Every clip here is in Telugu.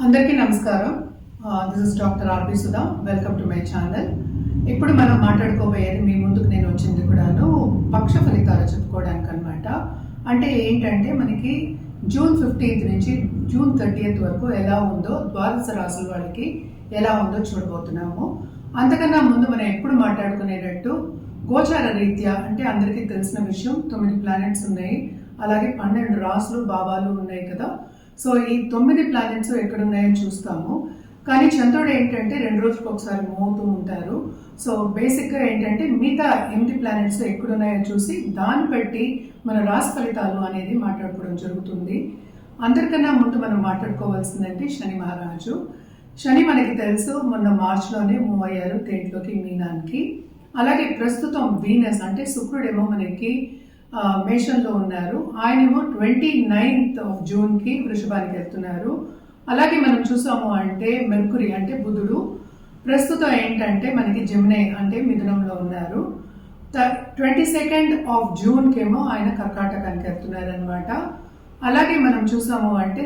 అందరికీ నమస్కారం. This is doctor RP Sudha. Welcome to my channel. ఇప్పుడు మనం మాట్లాడుకోబోయేది మీ ముందుకు నేను వచ్చింది కూడాను పక్ష ఫలితాలు చెప్పుకోవడానికి అనమాట. అంటే ఏంటంటే మనకి జూన్ 15th నుంచి జూన్ 30th వరకు ఎలా ఉందో ద్వాదశ రాశుల వాళ్ళకి ఎలా ఉందో చూడబోతున్నాము. అంతకన్నా ముందు మనం ఎప్పుడు మాట్లాడుకునేటట్టు గోచార రీత్యా అంటే అందరికీ తెలిసిన విషయం 9 ప్లానెట్స్ ఉన్నాయి, అలాగే 12 రాసులు భావాలు ఉన్నాయి కదా. సో ఈ 9 ప్లానెట్స్ ఎక్కడున్నాయో చూస్తాము. కానీ చంద్రుడు ఏంటంటే 2 రోజులకు ఒకసారి మూవ్ అవుతూ ఉంటారు. సో బేసిక్గా ఏంటంటే మిగతా 8 ప్లానెట్స్ ఎక్కడున్నాయో చూసి దాన్ని బట్టి మన రాశి ఫలితాలు అనేది మాట్లాడుకోవడం జరుగుతుంది. అందరికన్నా ముందు మనం మాట్లాడుకోవాల్సిందంటే శని మహారాజు. శని మనకి తెలుసు మొన్న మార్చిలోనే మూవ్ అయ్యారు తేట్లోకి మీనానికి. అలాగే ప్రస్తుతం వీనస్ అంటే శుక్రుడేమో మనకి మేషంలో ఉన్నారు. ఆయనేమో 29th జూన్కి వృషభానికి వెళ్తున్నారు. అలాగే మనం చూసాము అంటే మెర్కురీ అంటే బుధుడు ప్రస్తుతం ఏంటంటే మనకి జెమిని అంటే మిథునంలో ఉన్నారు. 22nd జూన్కేమో ఆయన కర్కాటకానికి వెళ్తున్నారు అనమాట. అలాగే మనం చూసాము అంటే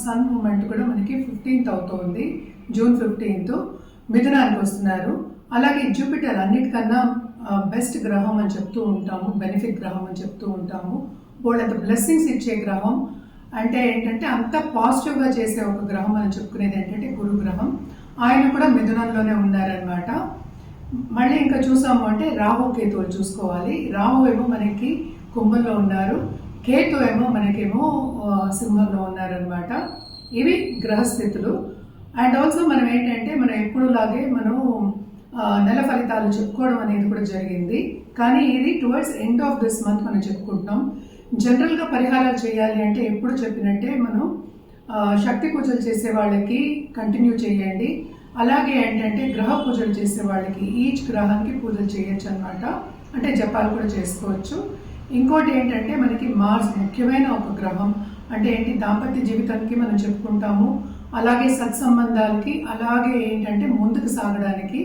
సన్ మూమెంట్ కూడా మనకి 15th అవుతుంది, జూన్ 15th మిథునానికి వస్తున్నారు. అలాగే జూపిటర్ అన్నిటికన్నా బెస్ట్ గ్రహం అని చెప్తూ ఉంటాము, బెనిఫిట్ గ్రహం అని చెప్తూ ఉంటాము. వాళ్ళంత బ్లెస్సింగ్స్ ఇచ్చే గ్రహం అంటే ఏంటంటే అంత పాజిటివ్గా చేసే ఒక గ్రహం అని చెప్పుకునేది ఏంటంటే గురు గ్రహం. ఆయన కూడా మిథునంలోనే ఉన్నారనమాట. మళ్ళీ ఇంకా చూసాము అంటే రాహు కేతువులు చూసుకోవాలి. రాహు ఏమో మనకి కుంభంలో ఉన్నారు, కేతు ఏమో మనకేమో సింహంలో ఉన్నారనమాట. ఇవి గ్రహస్థితులు. అండ్ ఆల్సో మనం ఏంటంటే మనం ఎప్పుడులాగే మనం నెల ఫలితాలు చెప్పుకోవడం అనేది కూడా జరిగింది. కానీ ఇది towards end of this month మనం చెప్పుకుంటున్నాం. జనరల్గా పరిహారాలు చేయాలి అంటే ఎప్పుడు చెప్పినట్టే మనం శక్తి పూజలు చేసే వాళ్ళకి కంటిన్యూ చేయండి. అలాగే ఏంటంటే గ్రహ పూజలు చేసే వాళ్ళకి ఈచ్ గ్రహానికి పూజలు చేయొచ్చు అనమాట. అంటే జపాలు కూడా చేసుకోవచ్చు. ఇంకోటి ఏంటంటే మనకి మార్స్ ముఖ్యమైన ఒక గ్రహం. అంటే ఏంటి దాంపత్య జీవితానికి మనం చెప్పుకుంటాము, అలాగే సత్సంబంధాలకి, అలాగే ఏంటంటే ముందుకు సాగడానికి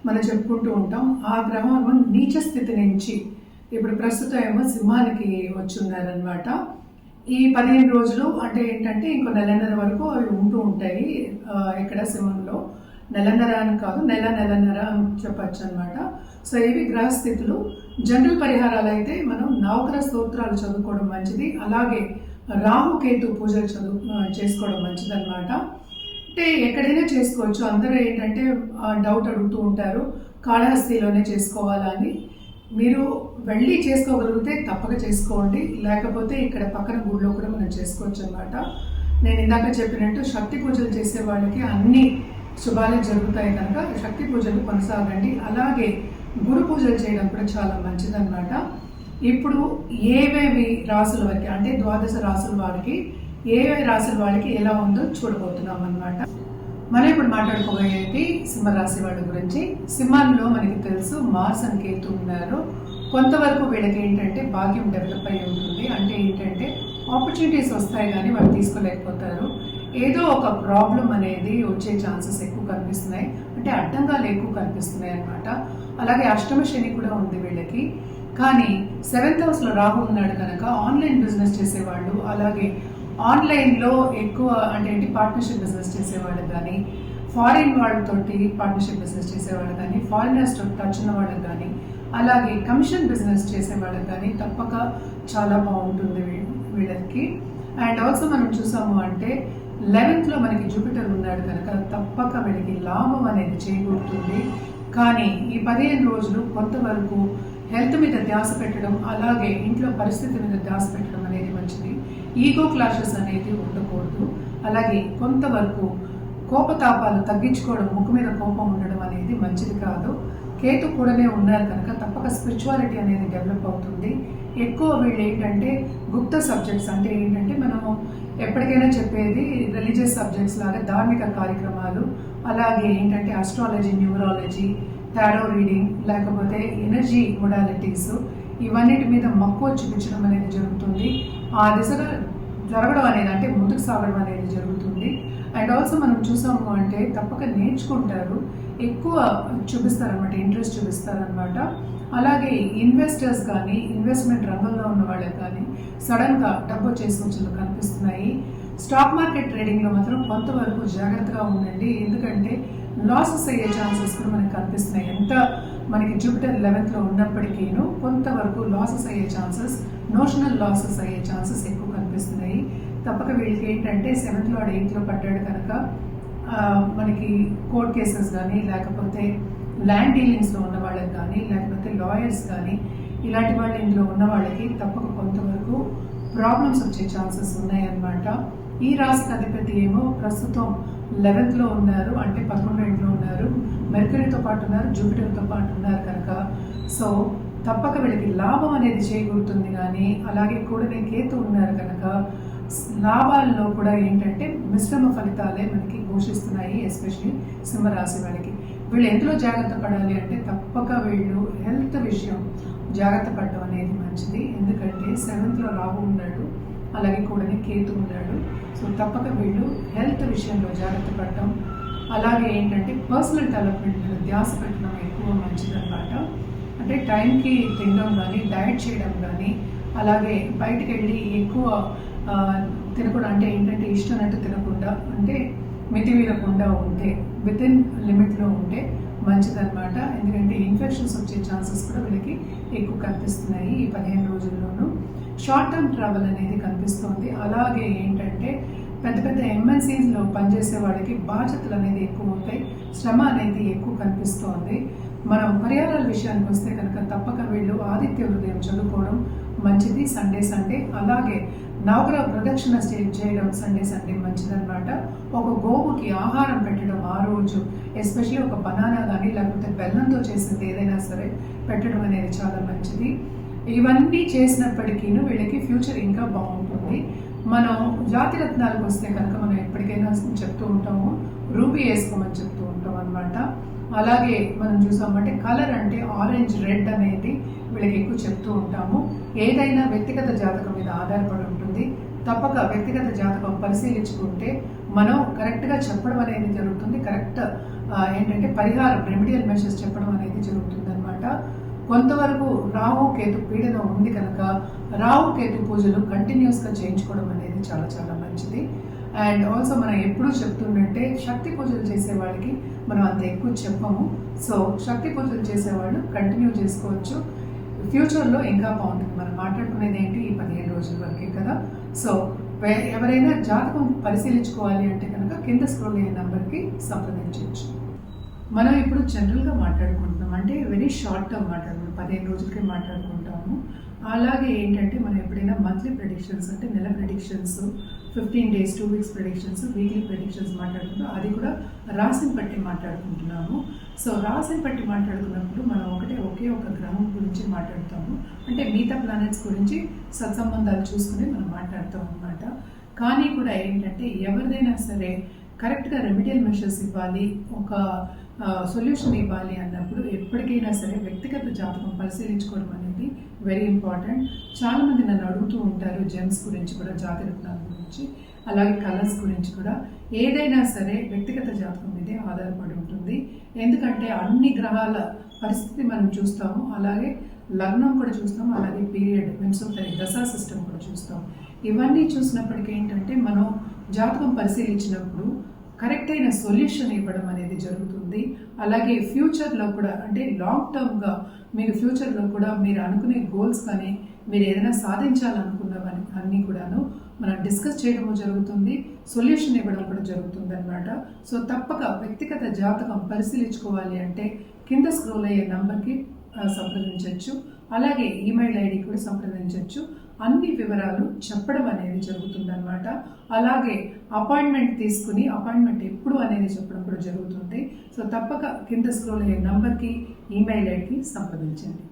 మనం చెప్పుకుంటూ ఉంటాం. ఆ గ్రహం నీచ స్థితి నుంచి ఇప్పుడు ప్రస్తుతం ఏమో సింహానికి వచ్చి ఉన్నారనమాట. ఈ 15 రోజులు అంటే ఏంటంటే ఇంకో నెలన్నర వరకు అవి ఉంటూ ఉంటాయి ఇక్కడ సింహంలో. నెలన్నర అని కాదు, నెలన్నర అని చెప్పచ్చు అనమాట. సో ఇవి గ్రహస్థితులు. జనరల్ పరిహారాలు అయితే మనం నవగ్రహ స్తోత్రాలు చదువుకోవడం మంచిది. అలాగే రాహుకేతు పూజలు చేసుకోవడం మంచిది అనమాట. అంటే ఎక్కడైనా చేసుకోవచ్చు. అందరూ ఏంటంటే డౌట్ అడుగుతూ ఉంటారు కాళహస్తిలోనే చేసుకోవాలా అని. మీరు వెళ్ళి చేసుకోగలిగితే తప్పక చేసుకోండి, లేకపోతే ఇక్కడ పక్కన గుడిలో కూడా మనం చేసుకోవచ్చు అనమాట. నేను ఇందాక చెప్పినట్టు శక్తి పూజలు చేసే వాళ్ళకి అన్ని శుభాలే జరుగుతాయి కనుక శక్తి పూజలు కొనసాగండి. అలాగే గురు పూజలు చేయడం కూడా చాలా మంచిదన్నమాట. ఇప్పుడు ఏవేవి రాసుల వరకు అంటే ద్వాదశ రాసుల వారికి ఏవే రాసుల వాళ్ళకి ఎలా ఉందో చూడబోతున్నాం అనమాట. మనం ఇప్పుడు మాట్లాడుకోబోయేది సింహరాశి వాళ్ళ గురించి. సింహాల్లో మనకి తెలుసు మార్స్ అని కేతు ఉన్నారు. కొంతవరకు వీళ్ళకి ఏంటంటే భాగ్యం డెవలప్ అయి ఉంటుంది. అంటే ఏంటంటే ఆపర్చునిటీస్ వస్తాయి కానీ వాళ్ళు తీసుకోలేకపోతారు. ఏదో ఒక ప్రాబ్లం అనేది వచ్చే ఛాన్సెస్ ఎక్కువ కనిపిస్తున్నాయి, అంటే అడ్డంగాలు ఎక్కువ కనిపిస్తున్నాయి అనమాట. అలాగే అష్టమ శని కూడా ఉంది వీళ్ళకి. కానీ 7th హౌస్లో రాహు ఉన్నాడు కనుక ఆన్లైన్ బిజినెస్ చేసేవాళ్ళు, అలాగే ఆన్లైన్లో ఎక్కువ అంటే ఏంటి పార్ట్నర్షిప్ బిజినెస్ చేసేవాళ్ళకి కానీ, ఫారిన్ వాళ్ళతోటి పార్ట్నర్షిప్ బిజినెస్ చేసేవాళ్ళకి కానీ, ఫారినర్స్ తోటి టచ్ ఉన్న వాళ్ళకి కానీ, అలాగే కమిషన్ బిజినెస్ చేసే వాళ్ళకి కానీ తప్పక చాలా బాగుంటుంది వీళ్ళకి. అండ్ ఆల్సో మనం చూసాము అంటే 11th మనకి జూపిటర్ ఉన్నాడు కనుక తప్పక వీళ్ళకి లాభం అనేది చేకూరుతుంది. కానీ ఈ 15 రోజులు కొంతవరకు హెల్త్ మీద ధ్యాస పెట్టడం, అలాగే ఇంట్లో పరిస్థితి మీద ధ్యాస పెట్టడం అనేది మంచిది. ఈగో క్లాషెస్ అనేది ఉండకూడదు. అలాగే కొంతవరకు కోపతాపాలు తగ్గించుకోవడం, ముక్కు మీద కోపం ఉండడం అనేది మంచిది కాదు. కేతు కూడానే ఉన్నారు కనుక తప్పక స్పిరిచువాలిటీ అనేది డెవలప్ అవుతుంది. ఎక్కువ వీళ్ళు ఏంటంటే గుప్త సబ్జెక్ట్స్ అంటే ఏంటంటే మనము ఎప్పటికైనా చెప్పేది రిలీజియస్ సబ్జెక్ట్స్ లాగా ధార్మిక కార్యక్రమాలు, అలాగే ఏంటంటే ఆస్ట్రాలజీ, న్యూమరాలజీ, టారో రీడింగ్, లేకపోతే ఎనర్జీ మొడాలిటీస్, ఇవన్నిటి మీద మక్కువ చూపించడం అనేది జరుగుతుంది. ఆ దిశగా జరగడం అనేది అంటే ముందుకు సాగడం అనేది జరుగుతుంది. అండ్ ఆల్సో మనం చూసాము అంటే తప్పక నేర్చుకుంటారు, ఎక్కువ చూపిస్తారనమాట, ఇంట్రెస్ట్ చూపిస్తారనమాట. అలాగే ఇన్వెస్టర్స్ కానీ ఇన్వెస్ట్మెంట్ రంగంలో ఉన్న వాళ్ళకి కానీ సడన్గా డబ్బు వచ్చే సూచనలు కనిపిస్తున్నాయి. స్టాక్ మార్కెట్ ట్రేడింగ్లో మాత్రం కొంతవరకు జాగ్రత్తగా ఉండండి. ఎందుకంటే లాసెస్ అయ్యే ఛాన్సెస్ కూడా మనకు కనిపిస్తున్నాయి. ఎంత మనకి జూపిటర్ 11th ఉన్నప్పటికీను కొంతవరకు లాసెస్ అయ్యే ఛాన్సెస్, నోషనల్ లాసెస్ అయ్యే ఛాన్సెస్ ఎక్కువ కనిపిస్తున్నాయి. తప్పక వీళ్ళకి ఏంటంటే 7th లార్డ్ 8th పడ్డాడు కనుక మనకి కోర్ట్ కేసెస్ కానీ, లేకపోతే ల్యాండ్ డీలింగ్స్లో ఉన్న వాళ్ళకి కానీ, లేకపోతే లాయర్స్ కానీ, ఇలాంటి వాళ్ళు ఇందులో ఉన్న వాళ్ళకి తప్పక కొంతవరకు ప్రాబ్లమ్స్ వచ్చే ఛాన్సెస్ ఉన్నాయన్నమాట. ఈ రాశికి అధిపతి ఏమో ప్రస్తుతం 11th ఉన్నారు, అంటే 11వ ఉన్నారు, మెర్క్యూరీతో పాటు ఉన్నారు, జూపిటర్తో పాటు ఉన్నారు కనుక సో తప్పక వీళ్ళకి లాభం అనేది చేకూరుతుంది. కానీ అలాగే కూడా కేతు ఉన్నారు కనుక లాభాల్లో కూడా ఏంటంటే మిశ్రమ ఫలితాలే మనకి ఘోషిస్తున్నాయి. ఎస్పెషలీ సింహరాశి వాళ్ళకి వీళ్ళు ఎందులో జాగ్రత్త పడాలి అంటే తప్పక వీళ్ళు హెల్త్ విషయం జాగ్రత్త పడడం అనేది మంచిది. ఎందుకంటే 7th రాహు ఉన్నాడు, అలాగే కూడా కేతు ఉన్నాడు. సో తప్పక వీళ్ళు హెల్త్ విషయంలో జాగ్రత్త పడటం, అలాగే ఏంటంటే పర్సనల్ డెవలప్మెంట్ మీద ధ్యాస పెట్టడం ఎక్కువ మంచిదన్నమాట. అంటే టైంకి తినడం కానీ, డైట్ చేయడం కానీ, అలాగే బయటకు వెళ్ళి ఎక్కువ తినకుండా, అంటే ఏంటంటే ఇష్టమైనట్టు తినకుండా, అంటే మితి మీరకుండా ఉంటే, వితిన్ లిమిట్లో ఉంటే మంచిదన్నమాట. ఎందుకంటే ఇన్ఫెక్షన్స్ వచ్చే ఛాన్సెస్ కూడా వీళ్ళకి ఎక్కువ కనిపిస్తున్నాయి ఈ 15 రోజుల్లోనూ. షార్ట్ టర్మ్ ట్రావెల్ అనేది కనిపిస్తుంది. అలాగే ఏంటంటే పెద్ద పెద్ద ఎంఎన్సీస్లో పనిచేసే వాళ్ళకి బాధ్యతలు అనేది ఎక్కువ ఉంటాయి, శ్రమ అనేది ఎక్కువ కనిపిస్తోంది. మనం పరిహారాల విషయానికి వస్తే కనుక తప్పక వీళ్ళు ఆదిత్య హృదయం చదువుకోవడం మంచిది సండే. అలాగే నవగ్రహ ప్రదక్షిణ చేయడం సండే మంచిదన్నమాట. ఒక గోవుకి ఆహారం పెట్టడం ఆ రోజు, ఎస్పెషల్లీ ఒక బనానా కానీ, లేకపోతే బెల్లంతో చేసింది ఏదైనా సరే పెట్టడం అనేది చాలా మంచిది. ఇవన్నీ చేసినప్పటికీ వీళ్ళకి ఫ్యూచర్ ఇంకా బాగుంటుంది. మనం జాతి రత్నాలకు వస్తే కనుక మనం ఎప్పటికైనా చెప్తూ ఉంటాము, రూబీ వేసుకోమని చెప్తూ ఉంటాం అనమాట. అలాగే మనం చూసామంటే కలర్ అంటే ఆరెంజ్, రెడ్ అనేది వీళ్ళకి ఎక్కువ చెప్తూ ఉంటాము. ఏదైనా వ్యక్తిగత జాతకం మీద ఆధారపడి ఉంటుంది. తప్పక వ్యక్తిగత జాతకం పరిశీలించుకుంటే మనం కరెక్ట్గా చెప్పడం అనేది జరుగుతుంది. కరెక్ట్ ఏంటంటే పరిహారం, రెమెడియల్ మెషర్స్ చెప్పడం అనేది జరుగుతుంది అనమాట. కొంతవరకు రాహు కేతు పీడన ఉంది కనుక రాహు కేతు పూజలు కంటిన్యూస్గా చేయించుకోవడం అనేది చాలా చాలా మంచిది. అండ్ ఆల్సో మనం ఎప్పుడూ చెప్తుందంటే శక్తి పూజలు చేసే వాళ్ళకి మనం అంత ఎక్కువ చెప్పము. సో శక్తి పూజలు చేసేవాళ్ళు కంటిన్యూ చేసుకోవచ్చు. ఫ్యూచర్లో ఇంకా బాగుంటుంది. మనం మాట్లాడుకునేది ఏంటి ఈ 15 రోజుల వరకే కదా. సో ఎవరైనా జాతకం పరిశీలించుకోవాలి అంటే కనుక కింద స్క్రోల్ అయ్యే నెంబర్కి సంప్రదించవచ్చు. మనం ఇప్పుడు జనరల్గా మాట్లాడుకుంటున్నాం, అంటే వెరీ షార్ట్ టర్మ్ మాట్లాడుకుంటాం, 15 రోజులకే మాట్లాడుకుంటాము. అలాగే ఏంటంటే మనం ఎప్పుడైనా మంత్లీ ప్రెడిక్షన్స్, అంటే నెల predictions, 15 days 2 weeks predictions, weekly predictions మాట్లాడుకుంటాం. అది కూడా రాశిని బట్టి మాట్లాడుకుంటున్నాము. సో రాశిని బట్టి మాట్లాడుకున్నప్పుడు మనం ఒకే ఒక గ్రహం గురించి మాట్లాడతాము. అంటే మిగతా ప్లానెట్స్ గురించి సత్సంబంధాలు చూసుకుని మనం మాట్లాడతాం అన్నమాట. కానీ కూడా ఏంటంటే ఎవరిదైనా సరే కరెక్ట్గా రెమెడియల్ మెషర్స్ ఇవ్వాలి, ఒక సొల్యూషన్ ఇవ్వాలి అన్నప్పుడు ఎప్పటికైనా సరే వ్యక్తిగత జాతకం పరిశీలించుకోవడం అనేది వెరీ ఇంపార్టెంట్. చాలామంది నన్ను అడుగుతూ ఉంటారు జెమ్స్ గురించి కూడా, జాతరత్నాల గురించి, అలాగే కలర్స్ గురించి కూడా. ఏదైనా సరే వ్యక్తిగత జాతకం మీదే ఆధారపడి ఉంటుంది. ఎందుకంటే అన్ని గ్రహాల పరిస్థితి మనం చూస్తాము, అలాగే లగ్నం కూడా చూస్తాం, అలాగే పీరియడ్, మెన్సురల్ దశా సిస్టమ్ కూడా చూస్తాం. ఇవన్నీ చూసినప్పటికీ ఏంటంటే మనం జాతకం పరిశీలించినప్పుడు కరెక్ట్ అయిన సొల్యూషన్ ఇవ్వడం అనేది జరుగుతుంది. అలాగే ఫ్యూచర్లో కూడా, అంటే లాంగ్ టర్మ్గా మీరు ఫ్యూచర్లో కూడా మీరు అనుకునే గోల్స్ కానీ, మీరు ఏదైనా సాధించాలనుకున్నవని అన్నీ కూడాను మనం డిస్కస్ చేయడము జరుగుతుంది, సొల్యూషన్ ఇవ్వడం కూడా జరుగుతుంది అనమాట. సో తప్పక వ్యక్తిగత జాతకం పరిశీలించుకోవాలి అంటే కింద స్క్రోల్ అయ్యే నంబర్కి సంప్రదించవచ్చు. అలాగే ఈమెయిల్ ఐడి కూడా సంప్రదించవచ్చు. అన్ని వివరాలు చెప్పడం అనేది జరుగుతుందన్నమాట. అలాగే అపాయింట్మెంట్ తీసుకుని అపాయింట్మెంట్ ఎప్పుడు అనేది చెప్పడం కూడా జరుగుతుంది. సో తప్పక కింద స్క్రోల్ అయ్యే నంబర్కి, ఈమెయిల్ ఐడికి సంప్రదించండి.